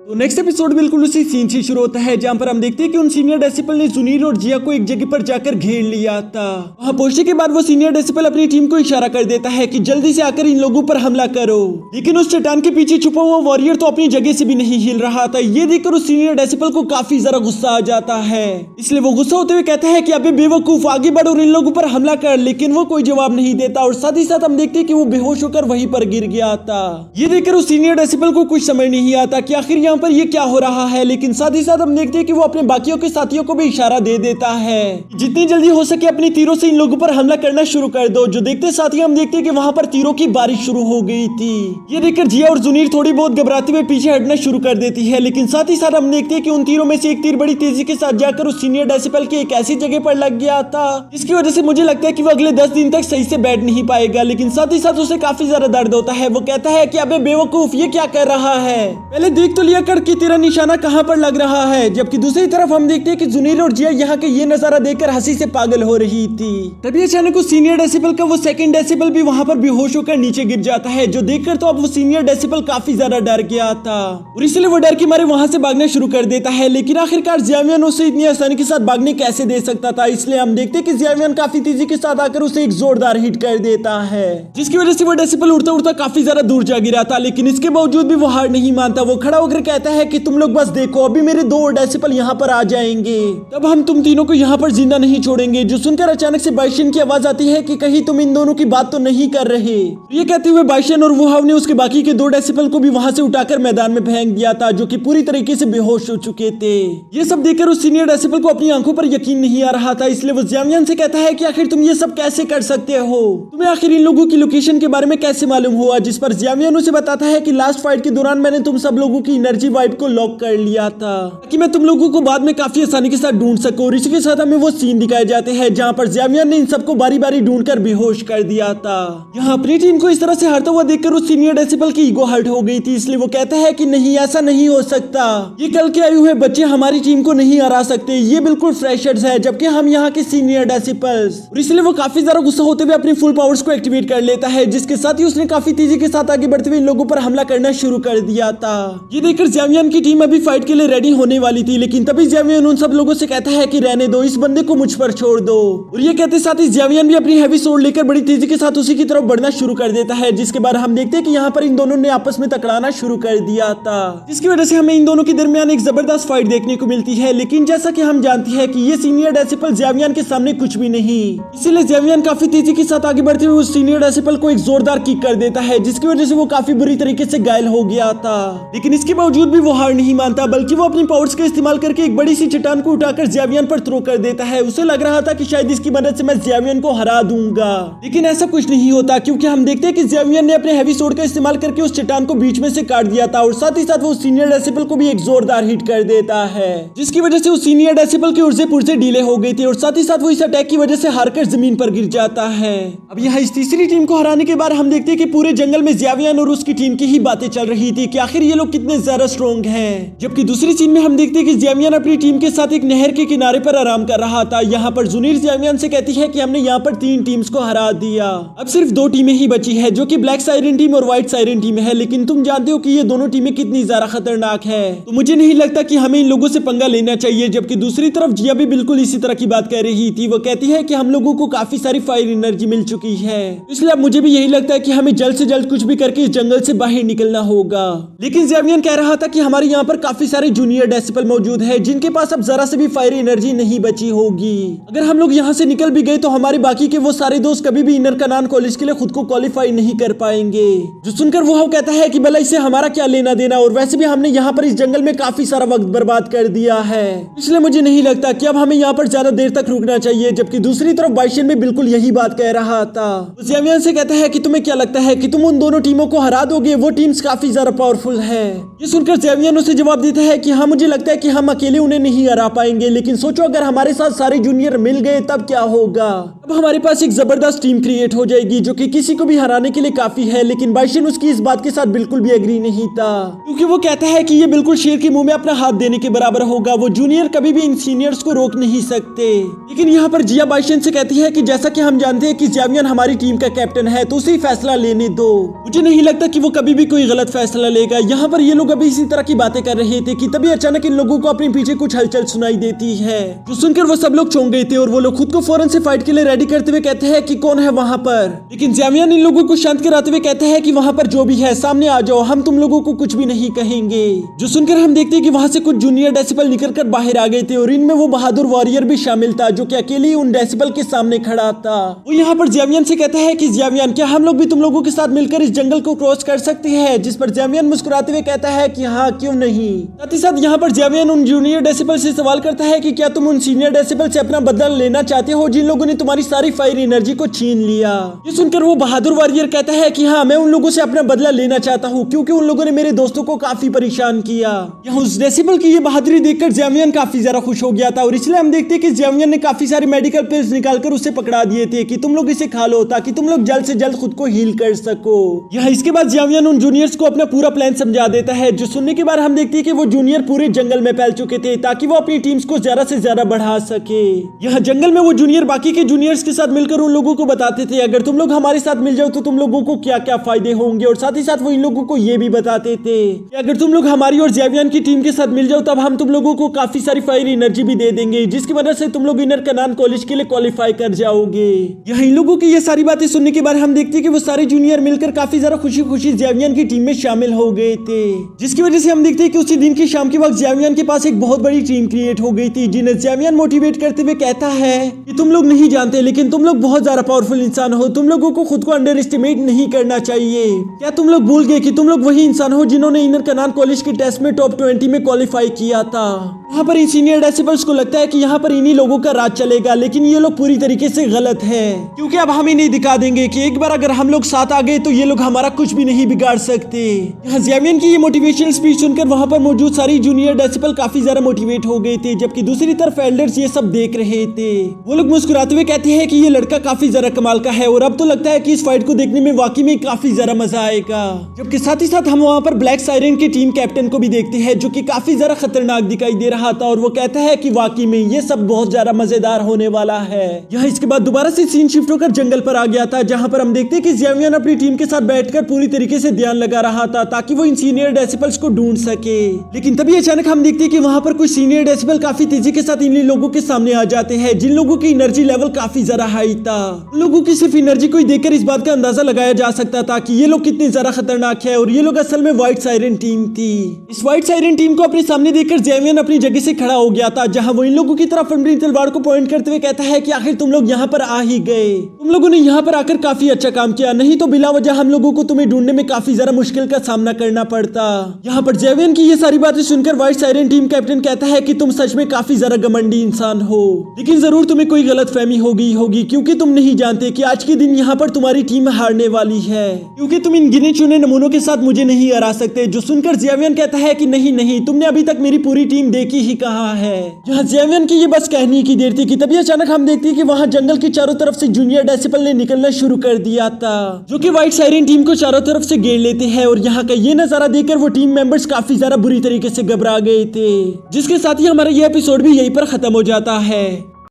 तो next episode बिल्कुल उसी सीन से शुरू होता है जहाँ पर हम देखते हैं कि उन सीनियर डेसिपल ने जुनीर और जिया को एक जगह पर जाकर घेर लिया था। वहाँ पहुंचने के बाद वो सीनियर डेसिपल अपनी टीम को इशारा कर देता है कि जल्दी से आकर इन लोगों पर हमला करो, लेकिन उस चट्टान के पीछे छुपा हुआ वॉरियर तो अपनी जगह से भी नहीं हिल रहा था। ये देखकर उस सीनियर डेसिपल को काफी ज्यादा गुस्सा आ जाता है, इसलिए वो गुस्सा होते हुए कहता है कि अबे बेवकूफ आगे बढ़ और इन लोगों पर हमला कर, लेकिन वो कोई जवाब नहीं देता और साथ ही साथ हम देखते हैं कि वो बेहोश होकर वहीं पर गिर गया था। ये देखकर उस सीनियर डेसिपल को कुछ समझ नहीं आता कि आखिर यहाँ पर ये क्या हो रहा है, लेकिन साथ ही साथ हम देखते हैं कि वो अपने बाकियों के साथियों को भी इशारा दे देता है जितनी जल्दी हो सके अपनी तीरों से इन लोगों पर हमला करना शुरू कर दो। जो देखते साथ ही हम देखते हैं कि वहां पर तीरों की बारिश शुरू हो गई थी। ये देखकर जिया और जुनीर थोड़ी बहुत घबराते हुए पीछे हटना शुरू कर देती है, लेकिन साथ ही साथ हम देखते हैं कि उन तीरों में से एक तीर बड़ी तेजी के साथ जाकर उस सीनियर डेसिपल की एक ऐसी जगह पर लग गया था जिसकी वजह से मुझे लगता है कि वो अगले 10 दिन तक सही से बैठ नहीं पाएगा। लेकिन साथ ही साथ उसे काफी ज्यादा दर्द होता है। वो कहता है कि अबे बेवकूफ ये क्या कर रहा है, पहले देख तो लिया कर कि तेरा निशाना कहां पर लग रहा है। जबकि दूसरी तरफ हम देखते हैं कि जुनीर और जिया यहाँ के ये नजारा देखकर हंसी से पागल हो रही थी। तभी अचानक उस सीनियर डेसिपल का वो सेकंड डेसिपल भी वहां पर बेहोश होकर नीचे गिर जाता है, जो देखकर तो अब वो सीनियर डेसिपल काफी ज्यादा डर गया था और इसलिए वो डर के मारे वहां से भागना शुरू कर देता है। लेकिन आखिरकार जियावियन उसे इतनी आसानी के साथ भागने कैसे दे सकता था, इसलिए हम देखते हैं कि जियावियन काफी तेजी के साथ आकर उसे एक जोरदार हिट कर देता है, जिसकी वजह से वो डेसिपल उड़ता उड़ता काफी ज्यादा दूर जा गिरा था। लेकिन इसके बावजूद भी वो हार नहीं मानता। वो खड़ा होकर कहता है कि तुम लोग बस देखो, अभी मेरे 2 और डेसिपल यहाँ पर आ जाएंगे, तब हम तुम तीनों को यहाँ पर जिंदा नहीं छोड़ेंगे। जो सुनकर अचानक से बाइशन की आवाज आती है कि कहीं तुम इन दोनों की बात तो नहीं कर रहे। ये कहते हुए बाइशन और वुहाव ने उसके बाकी के 2 डेसिपल को भी वहां से उठाकर मैदान में फेंक दिया था, जो कि पूरी तरीके से बेहोश हो चुके थे। ये सब देखकर उस सीनियर डेसिपल को अपनी आंखों पर यकीन नहीं आ रहा था, इसलिए वो जियावियन से कहता है कि आखिर तुम ये सब कैसे कर सकते हो, तुम्हें आखिर इन लोगों की लोकेशन के बारे में कैसे मालूम हुआ। जिस पर जियावियन उसे बताता है कि लास्ट फाइट के दौरान मैंने तुम सब लोगों की एनर्जी वाइब को लॉक कर लिया था ताकि मैं तुम लोगों को बाद में काफी आसानी के साथ ढूंढ सकूं। और इसके साथ हमें वो सीन दिखाए जाते हैं जहां पर जियावियन ने इन सबको बारी बारी ढूंढकर बेहोश कर दिया था। यहाँ अपनी टीम को इस तरह से हारता हुआ देखकर उस सीनियर डेसिपल की ईगो हर्ट हो गई थी, इसलिए वो कहता है कि नहीं ऐसा नहीं हो सकता, ये कल के आए हुए बच्चे हमारी टीम को नहीं हरा सकते, ये बिल्कुल फ्रेशर्स है जबकि हम यहाँ के सीनियर डेसिपल्स। और इसलिए वो काफी ज्यादा गुस्सा होते हुए अपनी फुल पावर्स को एक्टिवेट कर लेता है, जिसके साथ ही उसने काफी तेजी के साथ आगे बढ़ते हुए इन लोगों पर हमला करना शुरू कर दिया था। ये देखकर जियावियन की टीम अभी फाइट के लिए रेडी होने वाली थी, लेकिन तभी जियावियन उन सब लोगों से कहता है कि रहने दो, इस बंदे को मुझ पर छोड़ दो। और ये कहते साथ ही जियावियन भी अपनी हैवी सोर्ड लेकर बड़ी तेजी के साथ उसी की तरफ बढ़ना शुरू कर देता है, जिसके बाद हम देखते हैं कि यहाँ पर इन दोनों ने आपस में टकराना शुरू कर दिया था, जिसकी वजह से हमें इन दोनों के दरमियान एक जबरदस्त फाइट देखने को मिलती है। लेकिन जैसा कि हम जानते हैं कि ये सीनियर डेसिपल जियावियन के सामने कुछ भी नहीं, इसीलिए जियावियन काफी तेजी के साथ आगे बढ़ते हुए उस सीनियर डेसिपल को एक जोरदार किक कर देता है, जिसकी वजह से वो काफी बुरी तरीके से घायल हो गया था। लेकिन इसके बावजूद भी वो हार नहीं मानता, बल्कि वो अपनी पावर्स का इस्तेमाल करके एक बड़ी सी चट्टान को उठाकर जियावियन पर थ्रो कर देता है। उसे लग रहा था कि शायद इसकी मदद से मैं जियावियन को हरा दूंगा, लेकिन ऐसा कुछ नहीं होता, क्योंकि हम देखते हैं कि जियावियन ने अपने हैवी सोर्ड का इस्तेमाल करके उस चट्टान को बीच में से काट दिया था और साथ ही साथ वो सीनियर डेसिपल को भी एक जोरदार हिट कर देता है, जिसकी वजह से उस सीनियर डेसिपल के ऊर्जे पुर्जे ढीले हो गई थी और साथ ही साथ वो इस अटैक की वजह से हारकर जमीन पर गिर जाता है। अब यहाँ इस तीसरी टीम को हराने के बाद हम देखते हैं कि पूरे जंगल में जियावियन और उसकी टीम की ही बातें चल रही थी कि आखिर ये लोग कितने ज्यादा स्ट्रॉन्ग हैं। जबकि दूसरी सीन में हम देखते हैं कि जियावियन अपनी टीम के साथ एक नहर के किनारे पर आराम कर रहा था। यहाँ पर जुनीर जियावियन से कहती है कि हमने यहाँ पर 3 टीम्स को हरा दिया, अब सिर्फ 2 टीमें ही बची है, जो कि ब्लैक साइरन टीम और व्हाइट साइरन टीम है। लेकिन तुम जानते हो कि ये दोनों टीमें कितनी ज्यादा खतरनाक है, तो मुझे नहीं लगता कि हमें इन लोगों से पंगा लेना चाहिए। जबकि दूसरी तरफ जिया भी बिल्कुल इसी तरह की बात कह रही थी। वो कहती है कि हम लोगों को काफी सारी फायर एनर्जी मिल चुकी है, इसलिए अब मुझे भी यही लगता है कि हमें जल्द से जल्द कुछ भी करके इस जंगल से बाहर निकलना होगा। लेकिन जियावियन कह रहा था कि हमारे यहाँ पर काफी सारे जूनियर डेसिपल मौजूद है, जिनके पास अब जरा से भी फायर एनर्जी नहीं बची होगी। अगर हम लोग यहाँ से निकल भी गए तो हमारे बाकी के वो सारे दोस्त कभी भी इनर कनान कॉलेज के लिए खुद को क्वालिफाई नहीं कर पाएंगे। जो सुनकर वो कहता है कि भला इससे हमारा क्या लेना देना, और वैसे भी हमने यहाँ पर इस जंगल में काफी सारा वक्त बर्बाद कर दिया है, इसलिए मुझे नहीं लगता कि अब हमें यहाँ पर ज्यादा देर तक रुकना चाहिए। जबकि दूसरी तरफ बाइशन भी बिल्कुल यही बात कह रहा था। जियावियन से कहता है कि तुम्हें क्या लगता है कि तुम उन दोनों टीमों को हरा दोगे, वो टीम्स काफी ज्यादा पावरफुल है। ये सुनकर जियावियन उसे जवाब देता है कि हाँ मुझे लगता है कि हम अकेले उन्हें नहीं हरा पाएंगे, लेकिन सोचो अगर हमारे साथ सारे जूनियर मिल गए तब क्या होगा। अब हमारे पास एक जबरदस्त टीम क्रिएट हो जाएगी जो कि किसी को भी हराने के लिए काफी है। लेकिन बाइशन उसकी इस बात के साथ बिल्कुल भी एग्री नहीं था, क्योंकि वो कहता है कि ये बिल्कुल शेर के मुंह में अपना हाथ देने के बराबर होगा। वो जूनियर कभी भी इन सीनियर्स को रोक नहीं सकते। लेकिन यहाँ पर जिया बाइशन से कहती है कि जैसा कि हम जानते हैं कि जियावियन हमारी टीम का कैप्टन है, तो उसे ही फैसला लेने दो। मुझे नहीं लगता कि वो कभी भी कोई गलत फैसला लेगा। यहाँ पर ये लोग अभी इसी तरह की बातें कर रहे थे कि तभी अचानक इन लोगों को अपने पीछे कुछ हलचल सुनाई देती है, जो सुनकर वो सब लोग चौंक गए थे और वो लोग खुद को फौरन से फाइट के लिए रेडी करते हुए कहते हैं कि कौन है वहां पर। लेकिन जैवियन इन लोगों को शांत कराते हुए कहते हैं कि वहां पर जो भी है सामने आ जाओ, हम तुम लोगों को कुछ भी नहीं कहेंगे। जो सुनकर हम देखते हैं कि वहां से कुछ जूनियर डेसिबल निकलकर बाहर आ गए थे और इनमें वो बहादुर वॉरियर भी शामिल था, जो कि अकेले उन डेसिबल के सामने खड़ा था। वो यहाँ पर जैवियन से कहता है कि जैवियन, क्या हम लोग भी तुम लोगों के साथ मिलकर इस जंगल को क्रॉस कर सकते हैं? जिस पर जैवियन मुस्कुराते हुए कहता है कि हाँ, क्यों नहीं। साथ ही साथ यहाँ पर जैवियन उन जूनियर डेसिबल से सवाल करता है कि क्या तुम उन सीनियर डेसिबल से अपना बदला लेना चाहते हो जिन लोगों ने तुम्हारी सारी फायर एनर्जी को छीन लिया? ये सुनकर वो बहादुर वॉरियर कहता है कि हाँ, मैं उन लोगों से अपना बदला लेना चाहता हूँ क्योंकि उन लोगों ने मेरे दोस्तों को काफी परेशान किया। यहाँ उस डेसिबल की ये बहादुरी देखकर जैवियन काफी ज्यादा खुश हो गया था और इसलिए हम देखते हैं कि जैवियन ने काफी सारे मेडिकल पिल्स निकालकर उसे पकड़ा दिए थे कि तुम लोग इसे खा लो ताकि तुम लोग जल्द से जल्द खुद को हील कर सको। यहाँ इसके बाद जैवियन उन जूनियर्स को अपना पूरा प्लान समझा देता है, जो सुनने के बाद हम देखते हैं कि वो जूनियर पूरे जंगल में फैल चुके थे ताकि वो अपनी टीम्स को ज्यादा से ज्यादा बढ़ा सके। यहाँ जंगल में वो जूनियर बाकी के जूनियर्स के साथ मिलकर उन लोगों को बताते थे अगर तुम लोग हमारे साथ मिल जाओ तो तुम लोगों को क्या क्या फायदे होंगे, और साथ ही साथ वो इन लोगों को ये भी बताते थे कि अगर तुम लोग हमारी और जैवियन की टीम के साथ मिल जाओ तब हम तुम लोगों को काफी सारी फायर एनर्जी भी दे देंगे, जिसकी वजह से तुम लोग इनर कनान कॉलेज के लिए क्वालिफाई कर जाओगे। यहाँ इन लोगों की ये सारी बातें सुनने के बाद हम देखते हैं कि वो सारे जूनियर मिलकर काफी ज्यादा खुशी खुशी जैवियन की टीम में शामिल हो गए थे, जिसकी वजह से हम देखते हैं कि उसी दिन की शाम के वक्त जैवियन के पास एक बहुत बड़ी टीम क्रिएट हो गई थी, जिन्हें जैवियन मोटिवेट करते हुए कहता है कि तुम लोग नहीं जानते लेकिन तुम लोग बहुत ज्यादा पावरफुल इंसान हो, तुम लोगों को खुद को अंडर एस्टिमेट नहीं करना चाहिए। क्या तुम लोग भूल गए कि तुम लोग वही इंसान हो जिन्होंने इनर कनान कॉलेज के टेस्ट में टॉप 20 में क्वालिफाई किया था? यहाँ पर इन सीनियर डेसिबल्स को लगता है कि यहाँ पर इन्हीं लोगों का राज चलेगा, लेकिन ये लोग पूरी तरीके से गलत है क्योंकि अब हम इन्हें दिखा देंगे कि एक बार अगर हम लोग साथ आ गए तो ये लोग हमारा कुछ भी नहीं बिगाड़ सकते। यहाँ जैवियन की ये मोटिवेशनल स्पीच सुनकर वहाँ पर मौजूद सारी जूनियर डेसिबल काफी ज्यादा मोटिवेट हो गए थे, जबकि दूसरी तरफ एल्डर्स ये सब देख रहे थे। वो लोग मुस्कुराते हुए कहते हैं कि ये लड़का काफी ज्यादा कमाल का है और अब तो लगता है कि इस फाइट को देखने में वाकई में काफी ज्यादा मजा आएगा। जबकि साथ ही साथ हम वहाँ पर ब्लैक सायरन की टीम कैप्टन को भी देखते हैं, जो कि काफी ज्यादा खतरनाक दिखाई दे रहा था और वो कहता है कि वाकई में ये सब बहुत ज्यादा मजेदार होने वाला है। यहाँ इसके बाद दोबारा से सीन शिफ्ट होकर जंगल पर आ गया था, जहाँ पर हम देखते हैं कि जैवियन अपनी टीम के साथ बैठकर पूरी तरीके से ध्यान लगा रहा था ताकि वो इन सीनियर डेसिबल्स को ढूंढ सके। लेकिन तभी अचानक हम देखते हैं कि वहाँ पर कुछ सीनियर डेसिबल काफी तेजी के साथ इन लोगों के सामने आ जाते हैं, जिन लोगों की एनर्जी लेवल काफी ज्यादा हाई था। लोगों की सिर्फ एनर्जी को ही देखकर इस बात का अंदाजा लगाया जा सकता था कि ये लोग कितने ज्यादा खतरनाक है, और ये लोग असल में व्हाइट सायरन टीम थी। इस व्हाइट सायरन टीम को अपने सामने देखकर जैवियन अपनी जगह से खड़ा हो गया था, जहां वो इन लोगों की तरफ अपनी तलवार को पॉइंट करते हुए कहता है कि आखिर तुम लोग यहाँ पर आ ही गए, तुम लोगों ने यहाँ पर आकर काफी अच्छा काम किया, नहीं तो बिला वजह हम लोगों को तुम्हें ढूंढने में काफी ज्यादा मुश्किल का सामना करना पड़ता। यहाँ पर जैवियन की ये सारी बातें सुनकर व्हाइट सायरन टीम कैप्टन कहता है कि तुम सच में काफी ज्यादा घमंडी इंसान हो, लेकिन जरूर तुम्हें कोई गलतफहमी हो गई होगी क्योंकि तुम नहीं जानते कि आज के दिन यहाँ पर तुम्हारी टीम हारने वाली है, क्योंकि तुम इन गिने चुने नमूनों के साथ मुझे नहीं हरा सकते। जो सुनकर जैवियन कहता है कि नहीं नहीं, तुमने अभी तक मेरी पूरी टीम देखी ही कहाँ है। यहाँ जैवियन की ये बस कहने की देर थी कि तभी अचानक हम देखते हैं कि वहाँ जंगल की चारों तरफ से जूनियर डेसिबल ने निकलना शुरू कर दिया था, जो कि व्हाइट सायरन टीम को चारों तरफ से घेर लेते हैं। और यहाँ का ये नजारा देखकर वो टीम मेंबर्स काफी ज्यादा बुरी तरीके से घबरा गए थे, जिसके साथ ही हमारा ये एपिसोड भी यहीं पर खत्म हो जाता है।